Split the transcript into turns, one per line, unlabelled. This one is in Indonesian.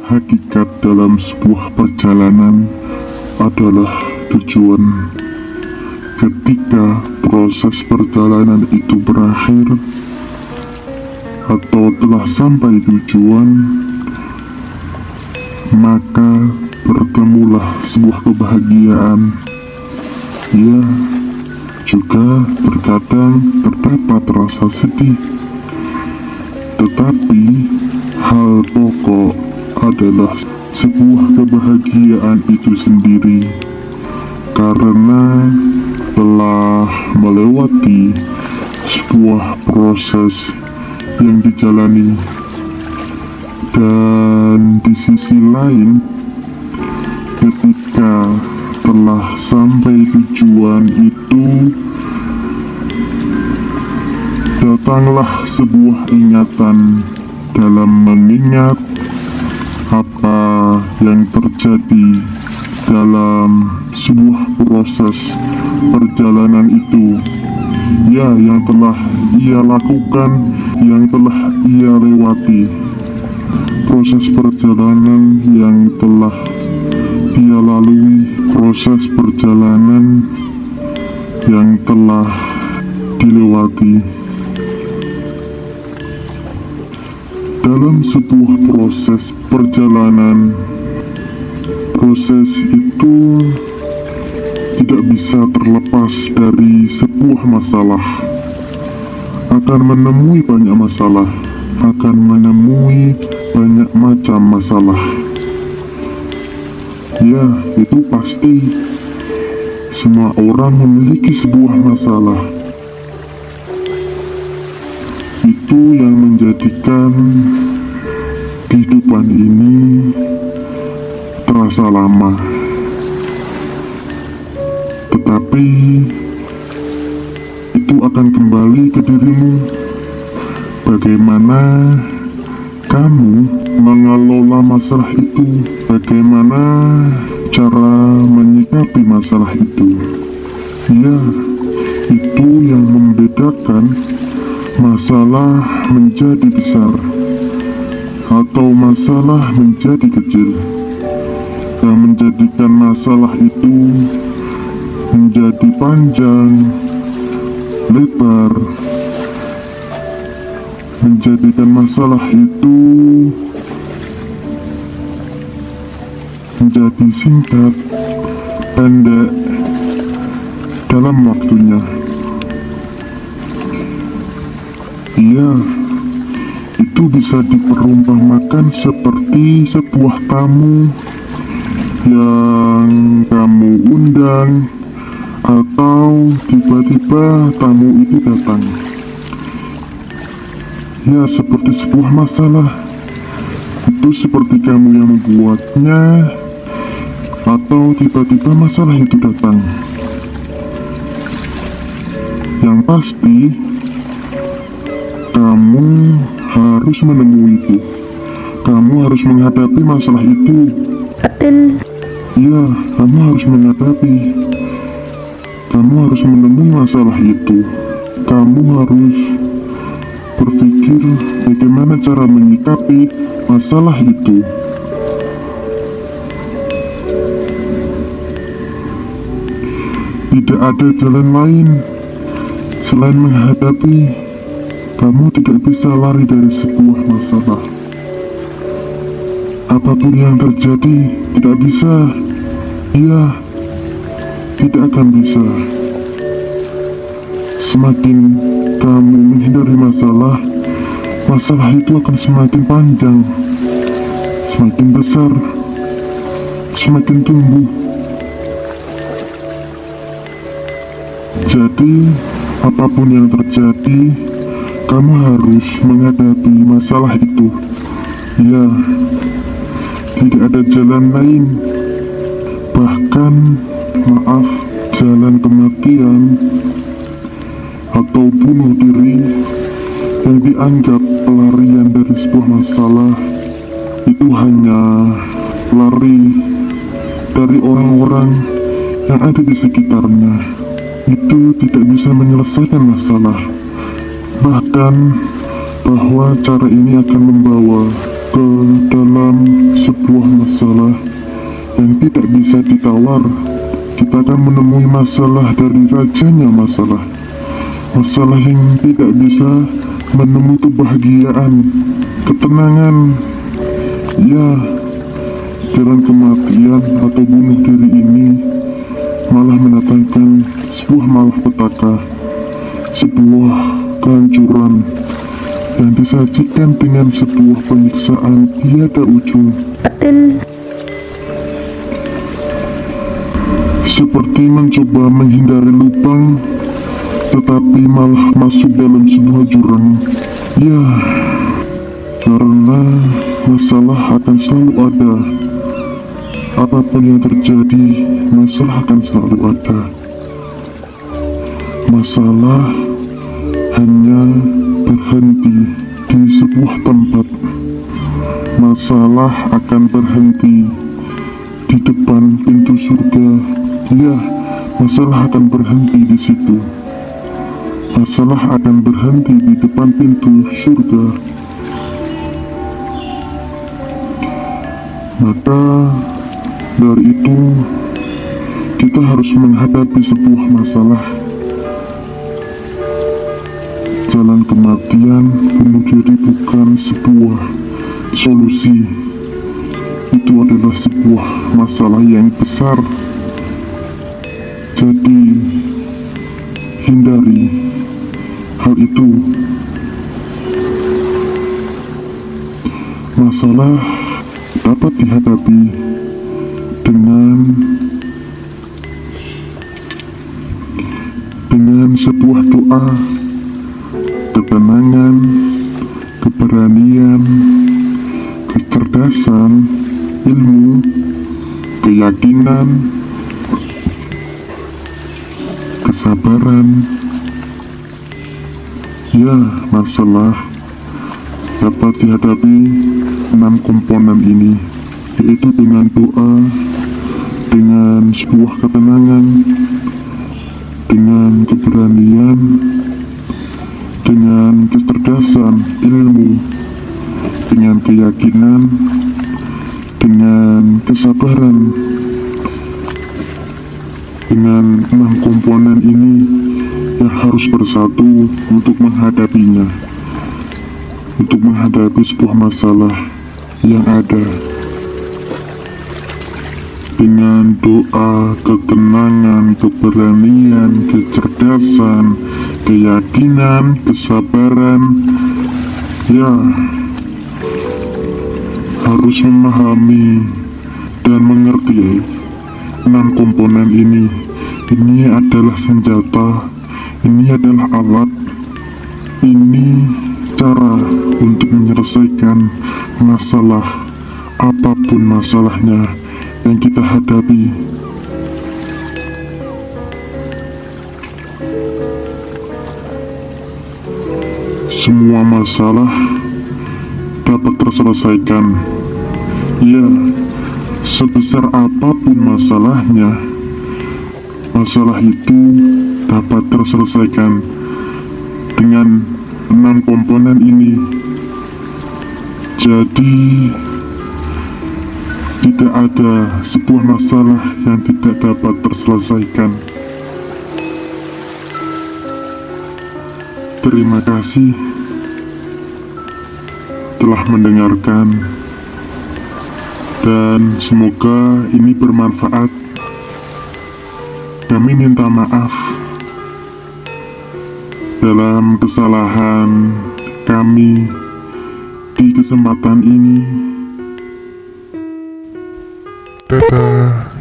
Hakikat dalam sebuah perjalanan adalah tujuan. Ketika proses perjalanan itu berakhir atau telah sampai tujuan, maka bertemulah sebuah kebahagiaan. Ya, juga terkadang terdapat rasa sedih, tetapi hal pokok adalah sebuah kebahagiaan itu sendiri, karena telah melewati sebuah proses yang dijalani. Dan di sisi lain, ketika telah sampai tujuan itu, datanglah sebuah ingatan dalam mengingat apa yang terjadi dalam sebuah proses perjalanan itu. Ya, yang telah ia lakukan, yang telah ia lewati, proses perjalanan yang telah ia lalui, proses perjalanan yang telah dilewati. Dalam sebuah proses perjalanan, proses itu tidak bisa terlepas dari sebuah masalah. Akan menemui banyak masalah, akan menemui banyak macam masalah. Ya, itu pasti. Semua orang memiliki sebuah masalah. Itu yang menjadikan kehidupan ini terasa lama. Tetapi itu akan kembali ke dirimu. Bagaimana kamu mengelola masalah itu, bagaimana cara menyikapi masalah itu. Ya, itu yang membedakan masalah menjadi besar atau masalah menjadi kecil. Yang menjadikan masalah itu menjadi panjang, lebar, menjadikan masalah itu menjadi singkat, pendek dalam waktunya. Iya, itu bisa diperumpamakan seperti sebuah tamu yang kamu undang, atau tiba-tiba tamu itu datang. Ya, seperti sebuah masalah. Itu seperti kamu yang membuatnya, atau tiba-tiba masalah itu datang. Yang pasti, kamu harus menemui itu. Kamu harus menghadapi masalah itu.
Betul.
Ya, kamu harus menghadapi. Kamu harus menemui masalah itu. Kamu harus berpikir bagaimana cara menyikapi masalah itu. Tidak ada jalan lain selain menghadapi. Kamu tidak bisa lari dari sebuah masalah. Apapun yang terjadi, tidak bisa. Iya, tidak akan bisa. Semakin kamu menghindari masalah, masalah itu akan semakin panjang, semakin besar, semakin tumbuh. Jadi, apapun yang terjadi, kamu harus menghadapi masalah itu. Ya, tidak ada jalan lain. Bahkan, maaf, jalan kematian atau bunuh diri yang dianggap pelarian dari sebuah masalah itu hanya lari dari orang-orang yang ada di sekitarnya. Itu tidak bisa menyelesaikan masalah. Bahkan bahwa cara ini akan membawa ke dalam sebuah masalah yang tidak bisa ditawar, kita akan menemui masalah dari rajanya masalah. Masalah yang tidak bisa menemui kebahagiaan, ketenangan, ya, jalan kematian atau bunuh diri ini malah mendatangkan sebuah malapetaka, sebuah kehancuran yang disajikan dengan sebuah penyiksaan tiada ujung. Seperti mencoba menghindari lubang, tetapi malah masuk dalam sebuah jurang. Ya, karena masalah akan selalu ada. Apapun yang terjadi, masalah akan selalu ada. Masalah hanya berhenti di sebuah tempat. Masalah akan berhenti di depan pintu surga. Ya, masalah akan berhenti di situ. Masalah akan berhenti di depan pintu surga. Maka dari itu, kita harus menghadapi sebuah masalah. Jalan kematian bunuh diri bukan sebuah solusi. Itu adalah sebuah masalah yang besar. Jadi, hindari hal itu. Masalah dapat dihadapi dengan sebuah doa, ketenangan, keberanian, kecerdasan, ilmu, keyakinan, kesabaran. Ya, masalah dapat dihadapi 6 komponen ini, yaitu dengan doa, dengan sebuah ketenangan, dengan keberanian, dengan kecerdasan, ilmu, dengan keyakinan, dengan kesabaran. Dengan 6 komponen ini yang harus bersatu untuk menghadapinya, untuk menghadapi sebuah masalah yang ada. Dengan doa, ketenangan, keberanian, kecerdasan, keyakinan, kesabaran, ya, harus memahami dan mengerti 6 komponen ini. Ini adalah senjata, ini adalah alat, ini cara untuk menyelesaikan masalah, apapun masalahnya yang kita hadapi. Semua masalah dapat terselesaikan. Ya, sebesar apapun masalahnya, masalah itu dapat terselesaikan dengan 6 komponen ini. Jadi, tidak ada sebuah masalah yang tidak dapat terselesaikan. Terima kasih telah mendengarkan, dan semoga ini bermanfaat. Kami minta maaf dalam kesalahan kami di kesempatan ini. Dadah.